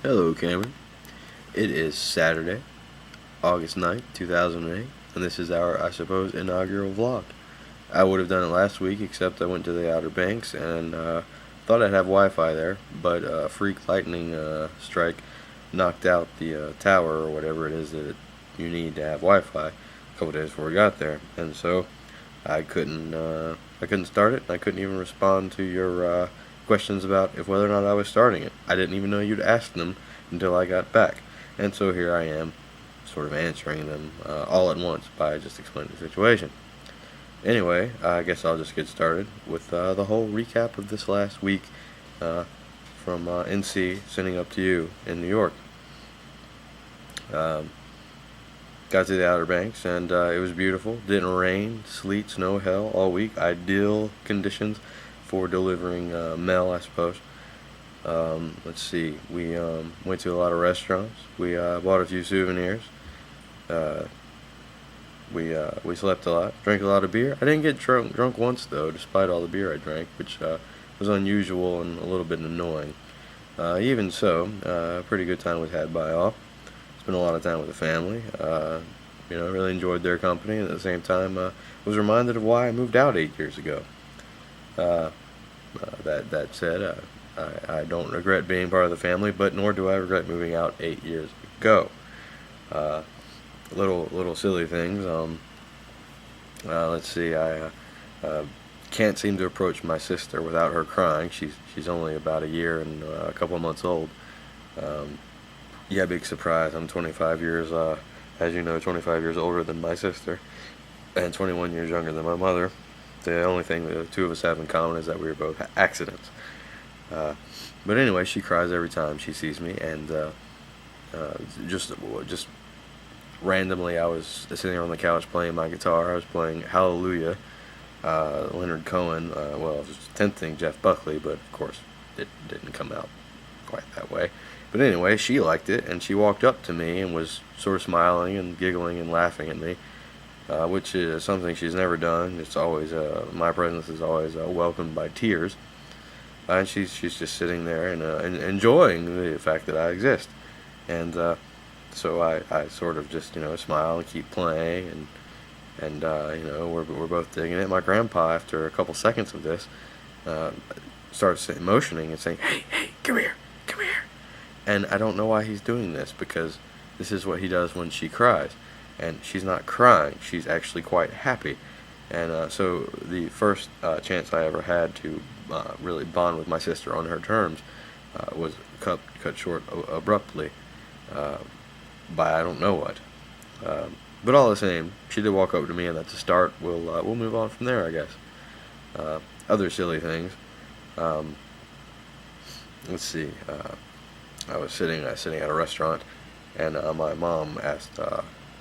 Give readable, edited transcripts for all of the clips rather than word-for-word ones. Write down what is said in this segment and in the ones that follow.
Hello, Cameron. It is Saturday, August 9th, 2008, and this is our, I suppose, inaugural vlog. I would have done it last week, except I went to the Outer Banks and thought I'd have Wi-Fi there, but a freak lightning strike knocked out the tower or whatever it is that you need to have Wi-Fi a couple days before we got there, and so I couldn't start it. I couldn't even respond to your questions about if whether or not I was starting it. I didn't even know you'd ask them until I got back, and so here I am, sort of answering them all at once by just explaining the situation. Anyway, I guess I'll just get started with the whole recap of this last week from NC sending up to you in New York. Got to the Outer Banks and it was beautiful. Didn't rain, sleet, snow, hell all week. Ideal conditions for delivering mail, I suppose. Let's see. We went to a lot of restaurants. We bought a few souvenirs. We slept a lot. Drank a lot of beer. I didn't get drunk once though, despite all the beer I drank, which was unusual and a little bit annoying. Even so, pretty good time was had by all. Spent a lot of time with the family. Really enjoyed their company, and at the same time was reminded of why I moved out 8 years ago. That said, I don't regret being part of the family, but nor do I regret moving out 8 years ago. Little silly things. Let's see. I can't seem to approach my sister without her crying. She's only about a year and a couple of months old. Yeah, big surprise. I'm 25 years, as you know, 25 years older than my sister, and 21 years younger than my mother. The only thing the two of us have in common is that we were both accidents. But anyway, she cries every time she sees me, and just randomly, I was sitting on the couch playing my guitar. I was playing Hallelujah, Leonard Cohen. Well, it was tempting Jeff Buckley, but of course, it didn't come out quite that way. But anyway, she liked it, and she walked up to me and was sort of smiling and giggling and laughing at me, which is something she's never done. It's always my presence is always welcomed by tears, and she's just sitting there and enjoying the fact that I exist, and so I sort of just smile and keep playing, and we're both digging it. My grandpa, after a couple seconds of this, starts motioning and saying, "Hey, come here, come here." And I don't know why he's doing this, because this is what he does when she cries. And she's not crying, she's actually quite happy. And so the first chance I ever had to really bond with my sister on her terms was cut short abruptly by I don't know what. But all the same, she did walk over to me, and that's a start. We'll move on from there, I guess. Other silly things. Let's see. I was sitting at a restaurant, and my mom asked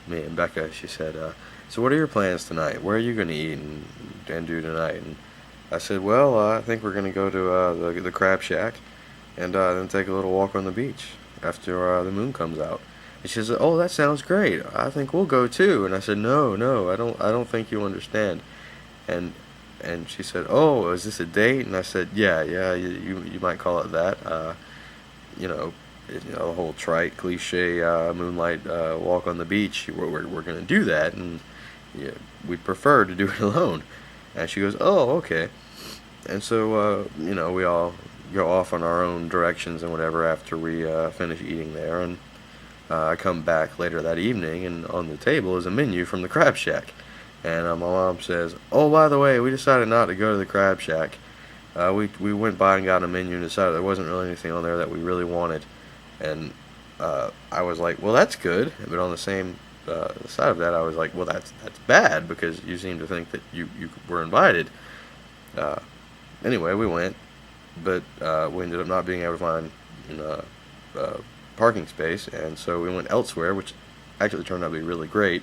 me and Becca. She said, "So what are your plans tonight? Where are you going to eat and do tonight?" And I said, "Well, I think we're going to go to the Crab Shack, and then take a little walk on the beach after the moon comes out." And she said, "Oh, that sounds great. I think we'll go too." And I said, "No, I don't think you understand." And she said, "Oh, is this a date?" And I said, "Yeah, you might call it that." The whole trite cliche moonlight walk on the beach. We're going to do that, and we'd prefer to do it alone. And she goes, "Oh, okay." And so we all go off on our own directions and whatever after we finish eating there. And I come back later that evening, and on the table is a menu from the Crab Shack. And my mom says, "Oh, by the way, we decided not to go to the Crab Shack. We went by and got a menu and decided there wasn't really anything on there that we really wanted." And I was like, "Well, that's good." But on the same side of that, I was like, "Well, that's bad, because you seem to think that you were invited." Anyway, we went, but we ended up not being able to find parking space, and so we went elsewhere, which actually turned out to be really great,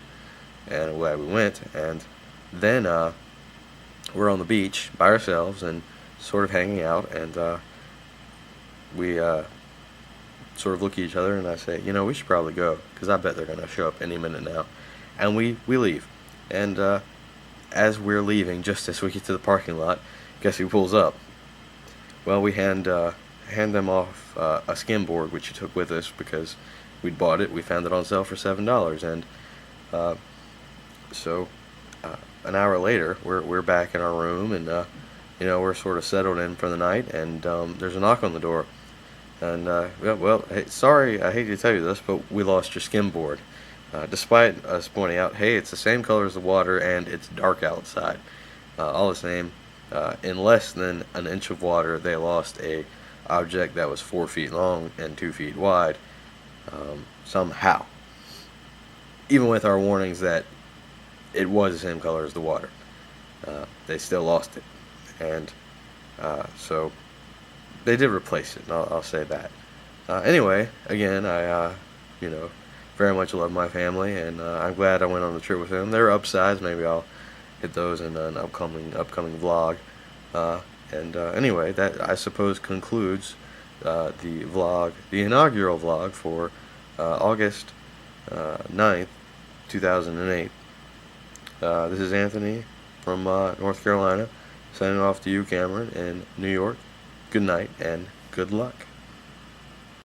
and I'm glad we went. And then we're on the beach by ourselves and sort of hanging out, and we sort of look at each other, and I say, "We should probably go, because I bet they're going to show up any minute now." And we leave. And as we're leaving, just as we get to the parking lot, guess who pulls up? Well, we hand hand them off a skimboard which we took with us because we'd bought it. We found it on sale for $7, and so an hour later we're back in our room, and we're sort of settled in for the night, and there's a knock on the door, and well, hey, sorry, I hate to tell you this, but we lost your skimboard. Despite us pointing out, hey, it's the same color as the water and it's dark outside. All the same, in less than an inch of water, they lost a object that was 4 feet long and 2 feet wide. Somehow, even with our warnings that it was the same color as the water, they still lost it, and so they did replace it. I'll say that. Anyway, again, I very much love my family, and I'm glad I went on the trip with them. They're upsized. Maybe I'll hit those in an upcoming vlog. Anyway, that I suppose concludes the inaugural vlog for August 9th, 2008. This is Anthony from North Carolina, signing off to you, Cameron, in New York. Good night and good luck.